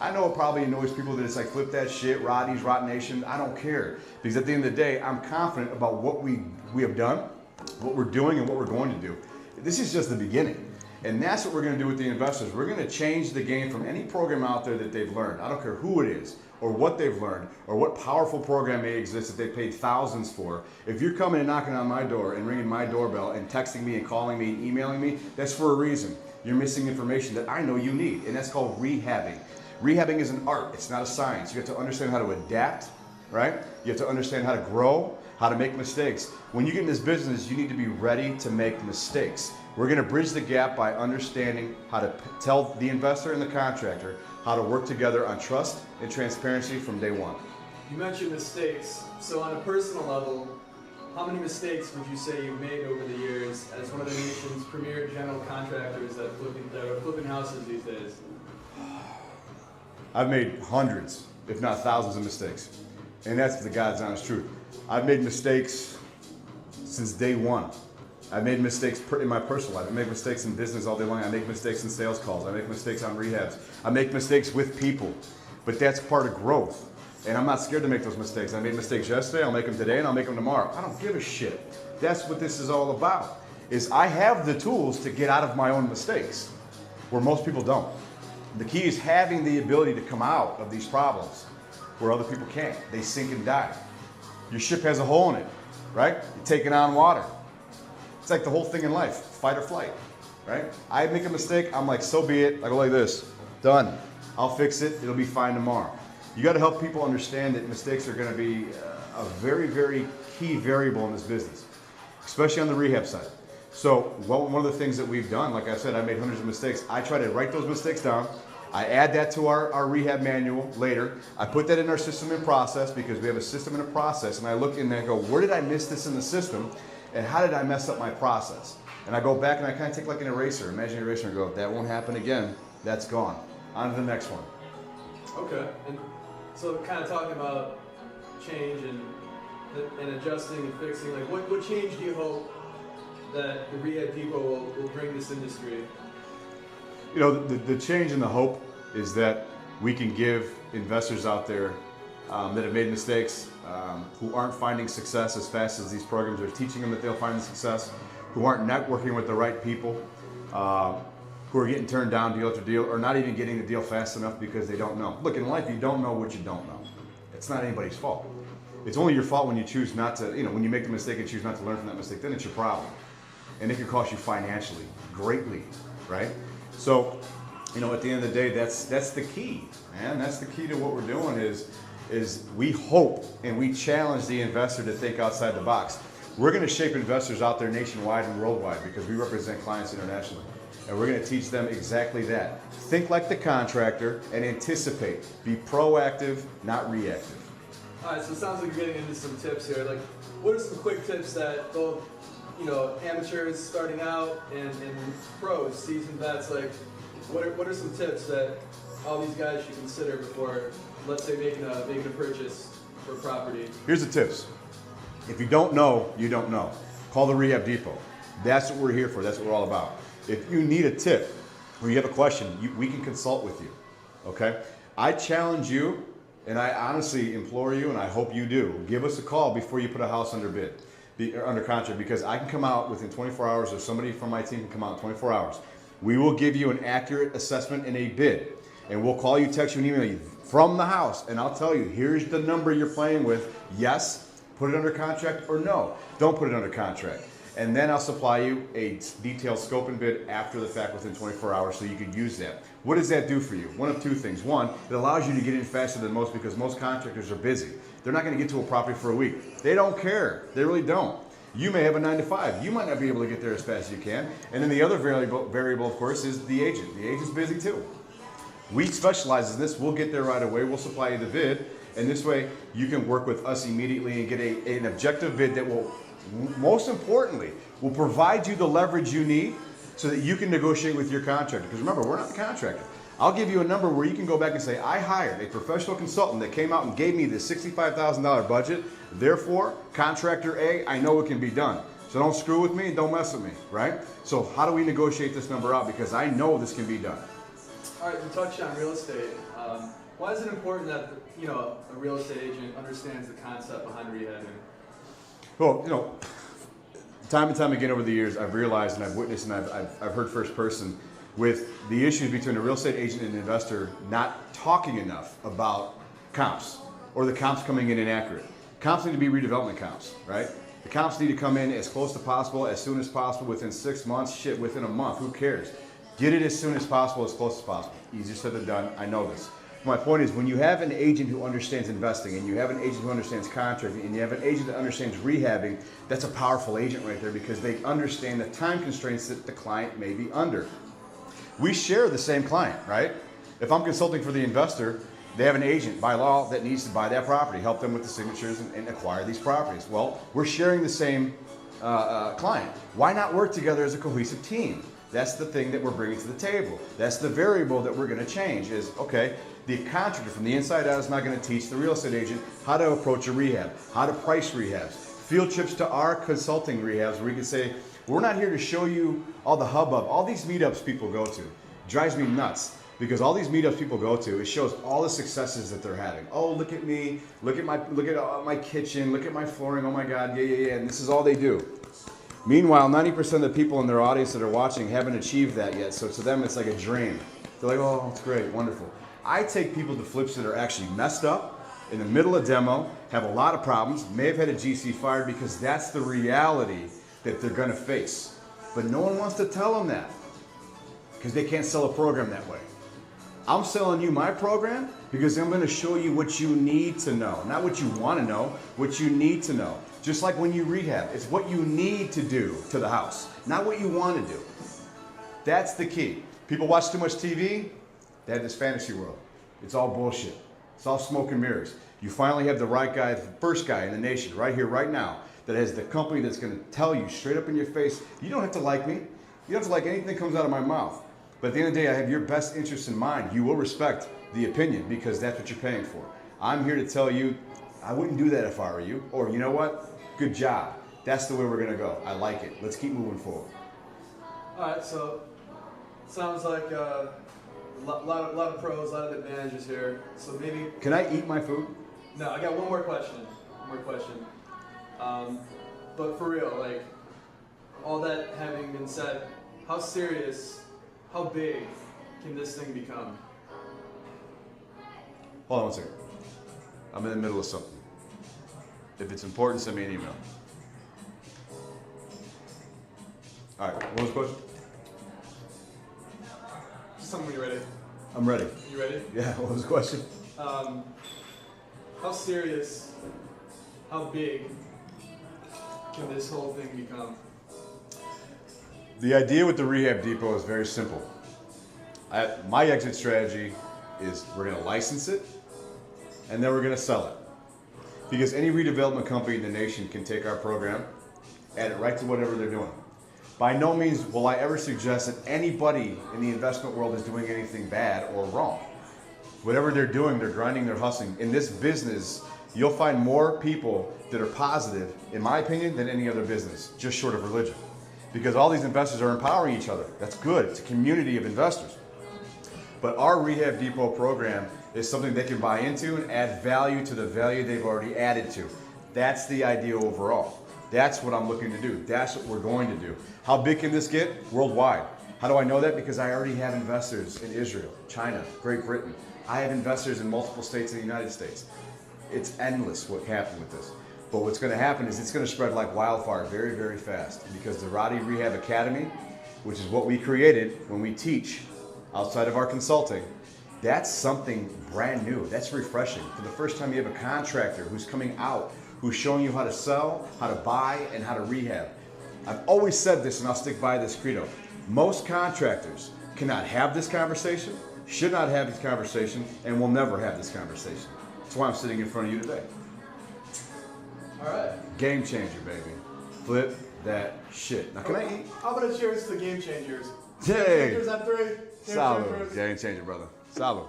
I know it probably annoys people that it's like flip that shit, Roddy's, Rot Nation. I don't care, because at the end of the day, I'm confident about what we have done, what we're doing, and what we're going to do. This is just the beginning. And that's what we're going to do with the investors. We're going to change the game from any program out there that they've learned. I don't care who it is, or what they've learned, or what powerful program may exist that they paid thousands for. If you're coming and knocking on my door and ringing my doorbell and texting me and calling me and emailing me, that's for a reason. You're missing information that I know you need, and that's called rehabbing. Rehabbing is an art, it's not a science. You have to understand how to adapt, right? You have to understand how to grow, how to make mistakes. When you get in this business, you need to be ready to make mistakes. We're going to bridge the gap by understanding how to tell the investor and the contractor how to work together on trust and transparency from day one. You mentioned mistakes. So on a personal level, how many mistakes would you say you've made over the years as one of the nation's premier general contractors that are flipping houses these days? I've made hundreds, if not thousands of mistakes. And that's the God's honest truth. I've made mistakes since day one. I've made mistakes in my personal life. I make mistakes in business all day long. I make mistakes in sales calls. I make mistakes on rehabs. I make mistakes with people. But that's part of growth. And I'm not scared to make those mistakes. I made mistakes yesterday, I'll make them today, and I'll make them tomorrow. I don't give a shit. That's what this is all about. Is I have the tools to get out of my own mistakes, where most people don't. The key is having the ability to come out of these problems where other people can't. They sink and die. Your ship has a hole in it, right? You're taking on water. It's like the whole thing in life, fight or flight, right? I make a mistake, I'm like, so be it. I go like this, done. I'll fix it, it'll be fine tomorrow. You gotta help people understand that mistakes are gonna be a very, very key variable in this business, especially on the rehab side. So one of the things that we've done, like I said, I made hundreds of mistakes. I try to write those mistakes down. I add that to our rehab manual later. I put that in our system and process, because we have a system and a process, and I look in there and go, where did I miss this in the system? And how did I mess up my process? And I go back and I kind of take like an eraser, imagine an eraser, and go, that won't happen again, that's gone. On to the next one. Okay, and so kind of talking about change and adjusting and fixing, like what change do you hope that the Rehab Depot will bring this industry? You know, the change and the hope is that we can give investors out there that have made mistakes, who aren't finding success as fast as these programs are teaching them that they'll find the success, who aren't networking with the right people, who are getting turned down deal after deal, or not even getting the deal fast enough because they don't know. Look, in life, you don't know what you don't know. It's not anybody's fault. It's only your fault when you choose not to, when you make the mistake and choose not to learn from that mistake, then it's your problem. And it can cost you financially, greatly, right? So, at the end of the day, that's the key, man. That's the key to what we're doing is we hope and we challenge the investor to think outside the box. We're going to shape investors out there nationwide and worldwide, because we represent clients internationally. And we're going to teach them exactly that. Think like the contractor and anticipate. Be proactive, not reactive. All right, so it sounds like you're getting into some tips here. Like, what are some quick tips that both, amateurs starting out and pros, seasoned vets, like, what are some tips that all these guys should consider before, let's say, making a purchase for property? Here's the tips. If you don't know, you don't know. Call the Rehab Depot. That's what we're here for. That's what we're all about. If you need a tip or you have a question, we can consult with you, okay? I challenge you, and I honestly implore you, and I hope you do, give us a call before you put a house under bid, under contract, because I can come out within 24 hours, or somebody from my team can come out in 24 hours. We will give you an accurate assessment and a bid, and we'll call you, text you, and email you from the house, and I'll tell you, here's the number you're playing with. Yes, put it under contract, or no, don't put it under contract. And then I'll supply you a detailed scope and bid after the fact within 24 hours, so you can use that. What does that do for you? One of two things. One, it allows you to get in faster than most, because most contractors are busy. They're not going to get to a property for a week. They don't care. They really don't. You may have a 9 to 5. You might not be able to get there as fast as you can. And then the other variable, of course, is the agent. The agent's busy too. We specialize in this. We'll get there right away. We'll supply you the bid. And this way, you can work with us immediately and get an objective bid that will, most importantly, will provide you the leverage you need so that you can negotiate with your contractor. Because remember, we're not the contractor. I'll give you a number where you can go back and say, I hired a professional consultant that came out and gave me this $65,000 budget. Therefore, contractor A, I know it can be done. So don't screw with me and don't mess with me, right? So how do we negotiate this number out? Because I know this can be done. All right, we touched on real estate. Why is it important that a real estate agent understands the concept behind rehabbing? Well, time and time again over the years, I've realized and I've witnessed and I've heard first person with the issues between a real estate agent and an investor not talking enough about comps or the comps coming in inaccurate. Comps need to be redevelopment comps, right? The comps need to come in as close to possible, as soon as possible, within 6 months, shit, within a month, who cares? Get it as soon as possible, as close as possible. Easier said than done, I know this. My point is, when you have an agent who understands investing, and you have an agent who understands contracting, and you have an agent that understands rehabbing, that's a powerful agent right there because they understand the time constraints that the client may be under. We share the same client, right? If I'm consulting for the investor, they have an agent by law that needs to buy that property, help them with the signatures and acquire these properties. Well, we're sharing the same client. Why not work together as a cohesive team? That's the thing that we're bringing to the table. That's the variable that we're going to change is, okay, the contractor from the inside out is not going to teach the real estate agent how to approach a rehab, how to price rehabs, field trips to our consulting rehabs where we can say, we're not here to show you all the hubbub, all these meetups people go to. Drives me nuts. Because all these meetups people go to, it shows all the successes that they're having. Oh, look at me, look at my kitchen, look at my flooring, oh my God, yeah, and this is all they do. Meanwhile, 90% of the people in their audience that are watching haven't achieved that yet, so to them it's like a dream. They're like, oh, it's great, wonderful. I take people to flips that are actually messed up, in the middle of demo, have a lot of problems, may have had a GC fired because that's the reality that they're gonna face. But no one wants to tell them that because they can't sell a program that way. I'm selling you my program because I'm going to show you what you need to know. Not what you want to know, what you need to know. Just like when you rehab, it's what you need to do to the house, not what you want to do. That's the key. People watch too much TV, they have this fantasy world. It's all bullshit. It's all smoke and mirrors. You finally have the right guy, the first guy in the nation, right here, right now, that has the company that's going to tell you straight up in your face, you don't have to like me. You don't have to like anything that comes out of my mouth. But at the end of the day, I have your best interest in mind. You will respect the opinion because that's what you're paying for. I'm here to tell you, I wouldn't do that if I were you. Or you know what? Good job. That's the way we're gonna go. I like it. Let's keep moving forward. All right, so sounds like a lot of pros, a lot of advantages here. So maybe. Can I eat my food? No, I got one more question. But for real, like all that having been said, how serious? How big can this thing become? Hold on one second. I'm in the middle of something. If it's important, send me an email. All right, what was the question? Just tell me when you're ready. I'm ready. You ready? Yeah, what was the question? How serious, how big can this whole thing become? The idea with the Rehab Depot is very simple. My exit strategy is we're going to license it and then we're going to sell it. Because any redevelopment company in the nation can take our program, add it right to whatever they're doing. By no means will I ever suggest that anybody in the investment world is doing anything bad or wrong. Whatever they're doing, they're grinding, they're hustling. In this business, you'll find more people that are positive, in my opinion, than any other business, just short of religion. Because all these investors are empowering each other. That's good. It's a community of investors. But our Rehab Depot program is something they can buy into and add value to the value they've already added to. That's the idea overall. That's what I'm looking to do. That's what we're going to do. How big can this get? Worldwide. How do I know that? Because I already have investors in Israel, China, Great Britain. I have investors in multiple states in the United States. It's endless what happened with this. But what's going to happen is it's going to spread like wildfire very, very fast because the Roddy Rehab Academy, which is what we created when we teach outside of our consulting, that's something brand new. That's refreshing. For the first time, you have a contractor who's coming out, who's showing you how to sell, how to buy, and how to rehab. I've always said this, and I'll stick by this credo. Most contractors cannot have this conversation, should not have this conversation, and will never have this conversation. That's why I'm sitting in front of you today. All right. Game changer, baby. Flip that shit. Now, can I eat? How about a cheers to game changers? Hey. Game changers on 3. Game Salud. changers. Game changer, brother. Salud.